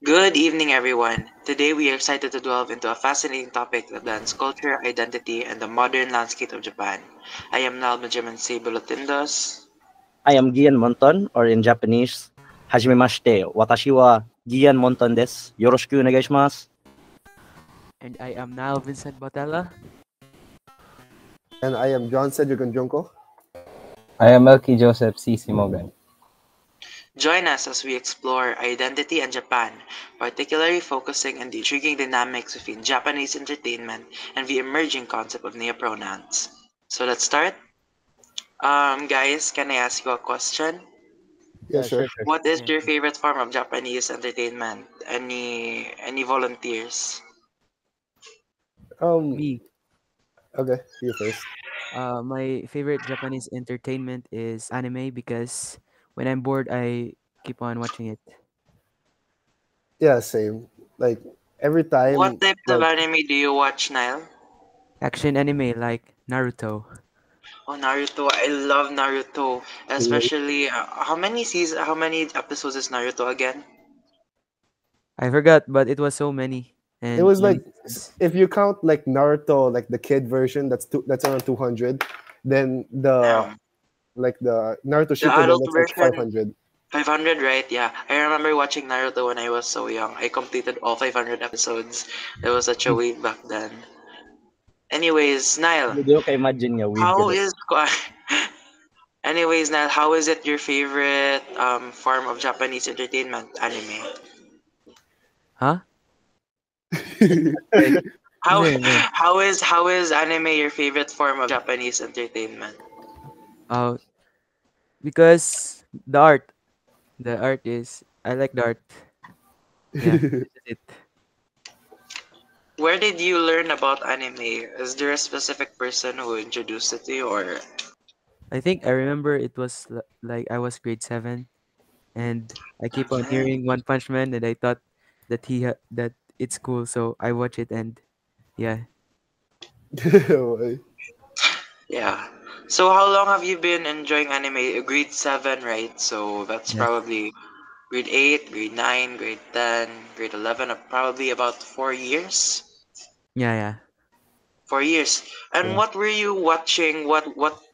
Good evening, everyone. Today we are excited to delve into a fascinating topic that blends culture, identity, and the modern landscape of Japan. I am Nal Benjamin C. Bulatindos. I am Gian Monton, or in Japanese, Hajimemashite. Watashi wa Gian Monton desu. Yoroshiku onegaishimasu. And I am now Vincent Botella. And I am John Cedric Junko. I am Melky Joseph C. Simogan. Join us as we explore identity and Japan, particularly focusing on the intriguing dynamics between Japanese entertainment and the emerging concept of neopronouns. So let's start. Guys, can I ask you a question? Yeah, sure. What is Yeah. your favorite form of Japanese entertainment? Any volunteers? Me. Okay, you first. My favorite Japanese entertainment is anime because when I'm bored, I keep on watching it. Yeah, same. Like every What time, types of like anime do you watch, Nile? Action anime like Naruto. Oh, Naruto. I love Naruto. Especially, how many episodes is Naruto again? I forgot, but it was so many it and was many like seasons. if you count like Naruto, like the kid version, that's around 200. Then Damn. the Naruto The Shippuden, adult that's like version, 500. 500, right? Yeah. I remember watching Naruto when I was so young. I completed all 500 episodes. It was such a wave back then. Anyways, Nile, Hindi ko ka-imagine nga, weeb ka how daw. is... Anyways, Nile, how is it your favorite form of Japanese entertainment, anime? Huh? Okay. How No. how is anime your favorite form of Japanese entertainment? Uh, because the art is I like the art. Yeah, this is it. Where did you learn about anime? Is there a specific person who introduced it to you, or I think I remember it was like I was grade 7 and I keep on hearing One Punch Man and I thought that it's cool so I watch it and yeah. yeah? So how long have you been enjoying anime? Grade 7, right? So that's Yes. probably grade 8, grade 9, grade 10, grade 11, or probably about 4 years. Yeah. 4 years. And Yeah. what were you watching? What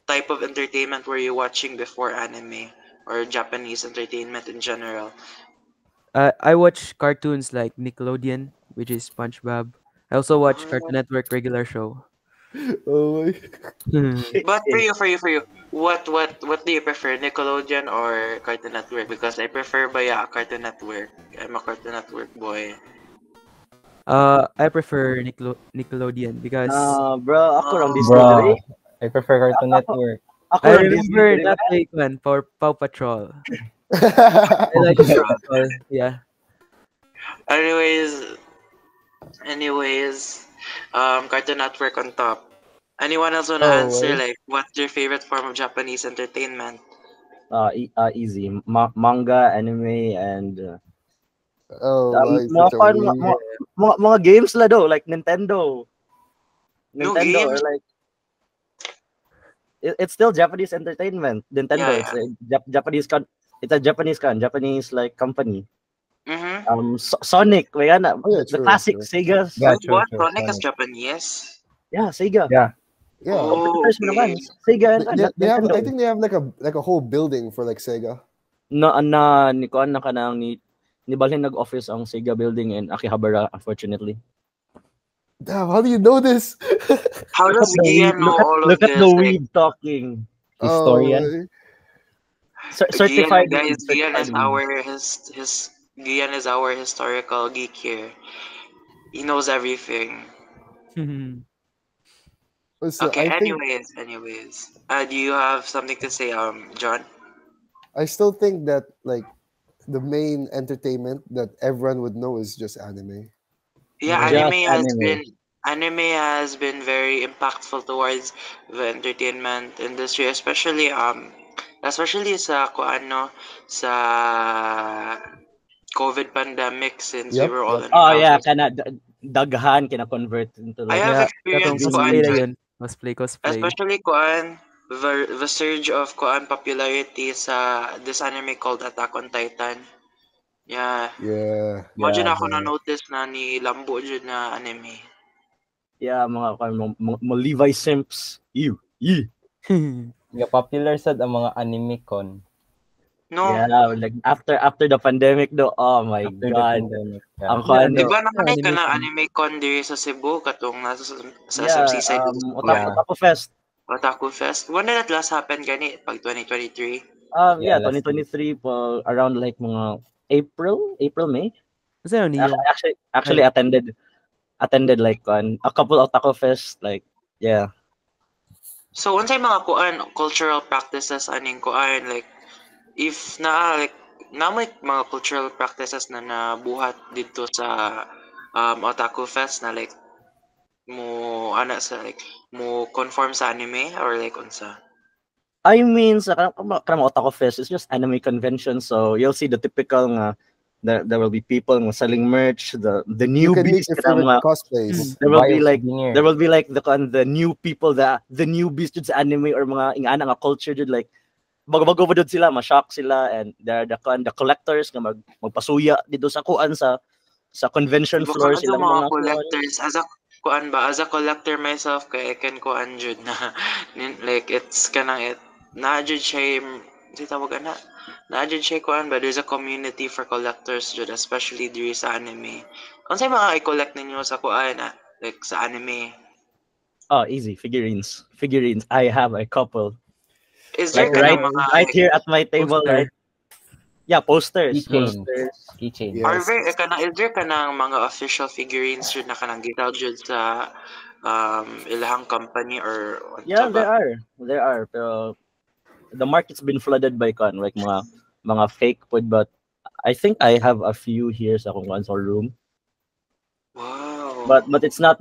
type of entertainment were you watching before anime or Japanese entertainment in general? I watch cartoons like Nickelodeon, which is SpongeBob. I also watch Cartoon Network regular show. Oh my. But for you, what do you prefer, Nickelodeon or Cartoon Network? Because I prefer Cartoon Network. I'm a Cartoon Network boy. I prefer Nickelodeon because Bro, ako rang Oh, disco diri. Bro, I prefer Cartoon Ako, Network. ako I rang disco remember diri, that man. fake one for Paw Patrol. I Oh like my Paw God. Patrol. Yeah. anyways, anyways, Cartoon Network on top. Anyone else wanna Oh answer? my. Like, what's your favorite form of Japanese entertainment? Easy. Manga, anime, and Oh my, mga such a fun, weeb. mga games la do, like Nintendo. No Nintendo or games? like it's still Japanese entertainment. Yeah, Nintendo, yeah. it's a Japanese like company. Mm-hmm. Sonic, may ana, Oh yeah, the true, classic true. Sega. Yeah, What? true. Sonic is Sonic. Japanese? Yeah, Sega. Yeah. Yeah. Oh, Computers okay. naman. Sega and They have, I Nintendo. think they have like a whole building for like Sega. Ni kuan na kanang ni balhin nag-office ang Sega building in Akihabara, unfortunately. Damn, how do you know this? How Look at does the Gian weed. know all of Look at the this? Like, weed talking. Oh Historian. my. Gian, Certified guys, weed. Certified weed. Gian is our historical geek here. He knows everything. So Okay, anyways. Do you have something to say, John? I still think that like the main entertainment that everyone would know is just anime. Yeah, Just anime. anime has been very impactful towards the entertainment industry, especially sa kuano sa COVID pandemic, since we Yep, were all yep. in Oh our yeah, houses. kana daghan kina-convert into I like have Yeah, katong experienced Disney. cosplay kuan, na yun. Cosplay. especially kuan the surge of kuan popularity sa this anime called Attack on Titan. Yeah. Yeah. Mo dyan Yeah, ako na-notice na ni Lambo dyan na anime. yeah, mga Levi Simps. You. Nga popular sad ang mga anime con No? Yeah, like after the pandemic though. Oh my after the god. pandemic. Ang Yeah, kan Di though. ba nakanay ka anime ng con. anime con diri sa Cebu katong nasa sa Yeah, SMC side dito sa Otaku, Yeah. Otaku Fest. Otaku Fest. When did that last happen gani? Pag 2023? Yeah, Yeah, last 2023 po around like mga April, May. Kasi ano niyo? Actually attended like a couple of Otaku Fest like yeah. So unsay mga kuan cultural practices aning kuan like if like na may mga cultural practices na nabuhat dito sa Otaku Fest na like mo sa like mo conform sa anime or like unsa? I mean sa kanang Otaku Fest is just anime convention, so you'll see the typical nga there will be people nga selling merch, the You can newbies make your kanang favorite mga cosplays. there will be Bio like souvenir. there will be like the new people, the newbies jud sa anime or mga ingana nga culture jud like bago-bago pa jud sila, ma-shock sila, and the collectors nga magpasuya dito sa kuan sa convention Diba floor ka silang mga mga kuan. collectors as a kuan ba as a collector myself kay I can kuan jud na like it's kanang na jud siya di tawag na jud siya kuan ba there's a community for collectors jud especially diri sa anime. Unsay mga i-collect ninyo sa kuan like sa anime? Oh, easy figurines. I have a couple. Is there Like kanang right mga right here at my table, Poster. right? Yeah, posters. Keychain. Posters. Keychain. Yeah. Are there is there kanang mga official figurines jud na kanang gitaw jud sa ilahang company or Yeah, unsa ba? there are. Pero the market's been flooded by like mga fake food, but I think I have a few here sa akong console room. Wow. But it's not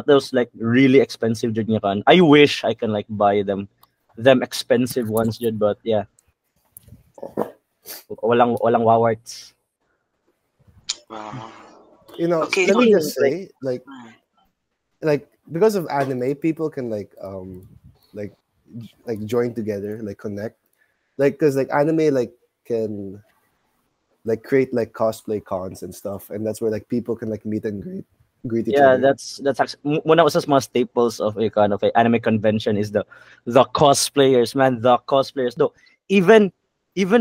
those like really expensive jud nga kan. I wish I can like buy them expensive ones jud, but yeah. Walang wawarts. Wow. You know, Okay, let me so- just say, like because of anime, people can like join together, like connect, like because like anime like can like create like cosplay cons and stuff, and that's where like people can like meet and greet each Yeah, other. that's actually one of the mga staples of a kind of a anime convention is the cosplayers, man. The cosplayers, though, even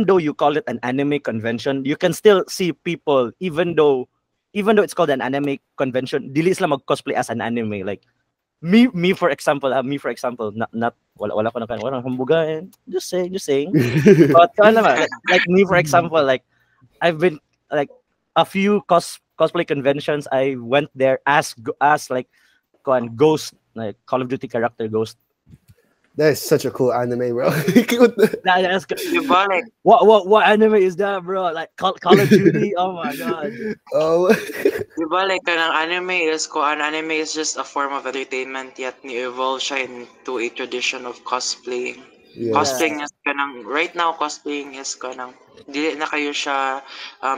though you call it an anime convention, you can still see people, even though it's called an anime convention, dili sila mag-cosplay as an anime. Like me for example, not wala ko na wala hambugan. Just saying. But like me for example, like I've been like a few cosplay conventions. I went there as like Ghost, like Call of Duty character Ghost. That is such a cool anime, bro. That's Diba like what anime is that, bro? Like Call of Duty. Oh my god. Oh, diba like kanang anime is just a form of entertainment yet ni-evolve siya into a tradition of cosplaying. yeah. Cosplaying is kanang right now cosplaying is kanang dili na kayo siya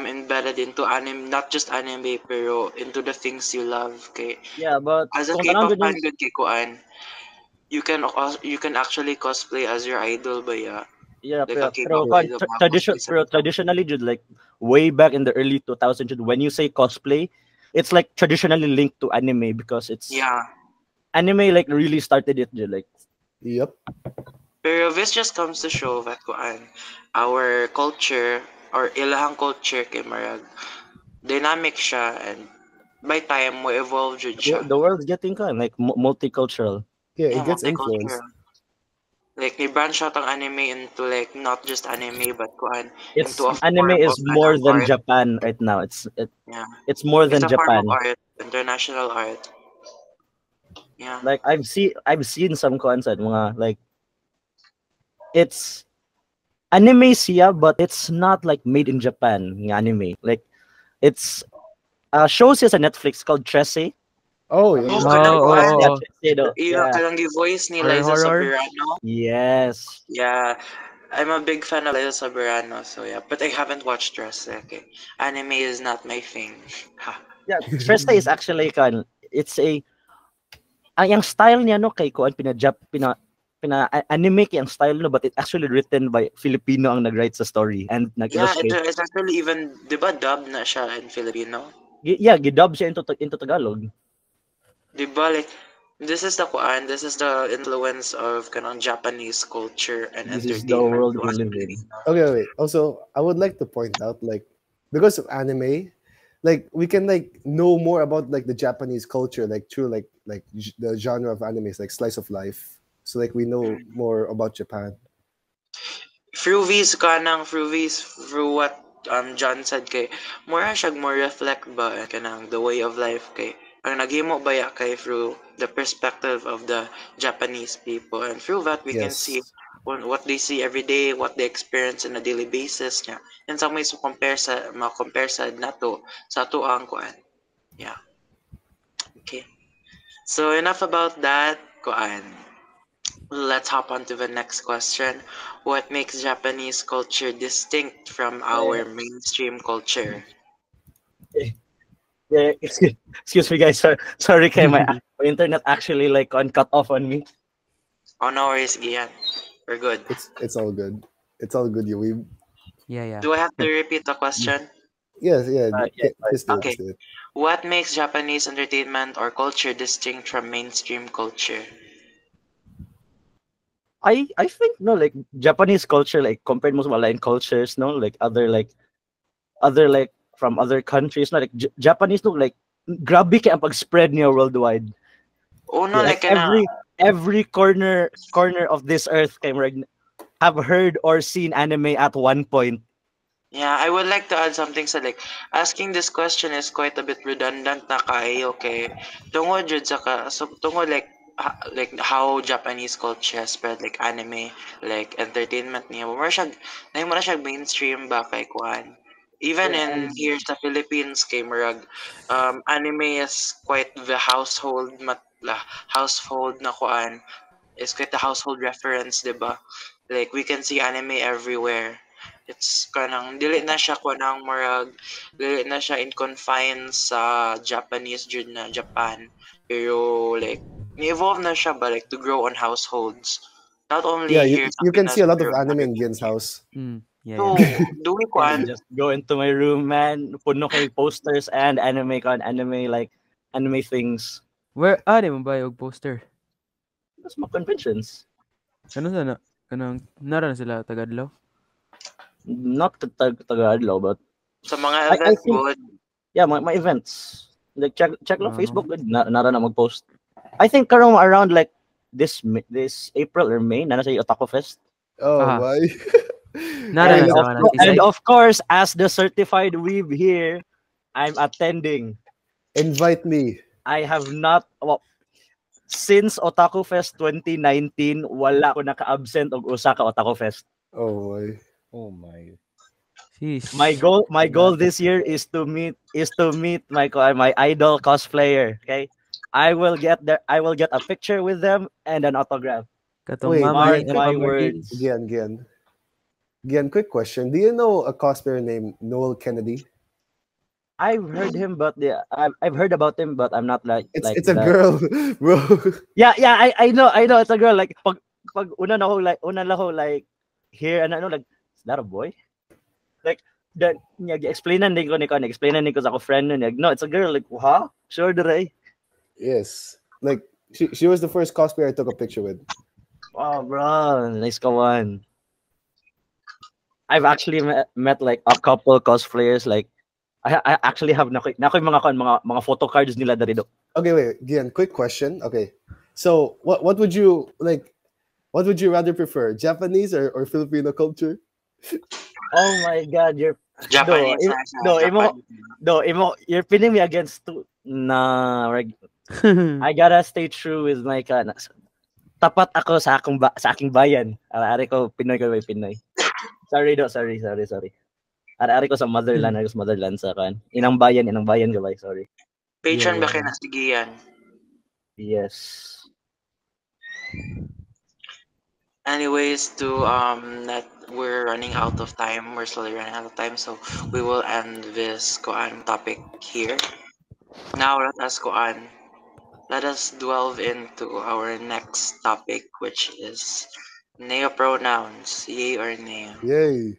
embedded into anime, not just anime pero into the things you love kay Yeah, but as a kung K-pop tanawin fan yun- good kay kuan you can actually cosplay as your idol ba yeah, like a pero K-pop idol mga cosplay sa traditionally, dude, like way back in the early 2000s, dude, when you say cosplay, it's like traditionally linked to anime because it's yeah. anime like really started it, dude, like Yep. Pero this just comes to show that kuan our culture or ilahang culture kay marag dynamic siya and by time mo evolve jud siya. the world's getting like multicultural. Yeah, Yeah, it gets influenced. multicultural. Like ni branch out ang anime into like not just anime but kuan It's into a anime form is of more kanang than art. Japan right now. Yeah. It's more It's than a form Japan. of art, international art. Yeah. Like I've seen some concept mga like it's anime siya, but it's not like made in Japan ng anime. Like it's show siya sa Netflix called Trese. Oh, yeah. Oh, Oh, kanang kuan. Yeah, oh. Trese, do. Iya, Yeah. kanang gi-voice ni Horror, Liza horror? Soberano. Yes. Yeah. I'm a big fan of Liza Soberano, so yeah. But I haven't watched Dress. Okay. Anime is not my thing. Ha. Yeah, Trese is actually it's a yung style niya no kay kuan pina anime ang style no, but it actually written by Filipino ang nag-write sa story and Yeah, nag-illustrate. it's actually even, di ba, dubbed na siya in Filipino? Yeah, gidub siya into Tagalog. Di ba, like, this is the influence of kanang Japanese culture and This is the entertainment world to we us live in. Filipino. Okay, wait. Also, I would like to point out, like, because of anime, like we can like know more about like the Japanese culture, like through the genre of anime is like slice of life. So like we know more about Japan. Fruvies through what John said kay more reflect ba kanang the way of life kay ang naghimo baya kay through the perspective of the Japanese people, and through that we can see Yes. what they see every day, what they experience on a daily basis niya. In some ways compare sa nato sa ato ang kuan. Yeah. Okay. So enough about that kuan. Let's hop on to the next question. What makes Japanese culture distinct from our mainstream culture? Yeah, excuse me guys. Sorry kay my internet actually like cut off on me. Oh, no worries, Gian. We're good. It's all good. It's all good, you. Yeah. Do I have to repeat the question? Yes, yeah. Yeah, Just do it, Okay. just do it. What makes Japanese entertainment or culture distinct from mainstream culture? I think no like Japanese culture like compared mo sa malayan cultures no like other like from other countries no like Japanese no like grabe kay ang pag-spread niya worldwide. Oh, no, Yes. like Every corner of this earth kay murag have heard or seen anime at one point. yeah, I would like to add something sa like asking this question is quite a bit redundant na kay okay. Tungod jud sa tungod like how Japanese culture spread like anime, like entertainment niya. Mo na siya mainstream ba kay kuan. Even Yeah, in here sa Philippines kay murag anime is quite the household na kuan, is quite the household reference, 'di ba? Like we can see anime everywhere. It's kanang dili na siya in confines sa Japanese jud na Japan. Pero like ni-evolve na siya ba like to grow on households. Not Yeah, only here sa you can Pinas see a lot of pero in anime other in Gian's countries. house. Yeah. So, do we I kuan? just go into my room, man. Puno kay posters and anime things. Where di mo ba yung poster? That's my conventions. Ano sana? Kanang nara na sila tagadlaw? Not Tagalog, but Sa mga I events think good. yeah, my events. Like check lang Ah. Facebook, good. Nara na mag-post. I think around like this April or May, na sa Otaku Fest. Oh Ah. my. Nara And na of, sa mga and Tisay? of course, as the certified weeb here, I'm attending. Invite me. I have not since Otaku Fest 2019, wala ko naka-absent og usa ka Otaku Fest. Oh my. Oh my. Sheesh. My goal this year is to meet my idol cosplayer. Okay, I will get a picture with them and an autograph. Katong Wait, mama mark yung my nagpamagin. words. Gian, quick question. Do you know a cosplayer named Noel Kennedy? I've heard him, but I've heard about him, but I'm not like It's a that. girl, bro. Yeah, I know it's a girl. Like pag una lang ako like here and like is that a boy? Like then explainan din ko sa ako friend nun. No, it's a girl. Like huh? Sure dere. Yes. Like she was the first cosplayer I took a picture with. Oh, bro, nice ka one. I've actually met like a couple cosplayers. Like I actually have na mga photo cards nila dari do. Okay, wait, Gian, quick question. Okay. So what would you like? What would you rather prefer, Japanese or Filipino culture? Oh my God, you're Japanese. you're pinning me against two. Nah, I gotta stay true with my tapat ako sa aking bayan. Ari ko Pinoy ko may Pinoy. Sorry. Ari ko sa motherland sa kan. Inang bayan ko ba? Sorry. Patron ba Yeah. kayo na si Gian? Yes. Anyways, that we're running out of time. We're slowly running out of time, so we will end this topic here. Now let us let us delve into our next topic, which is neopronouns. Yay or nay? Yay.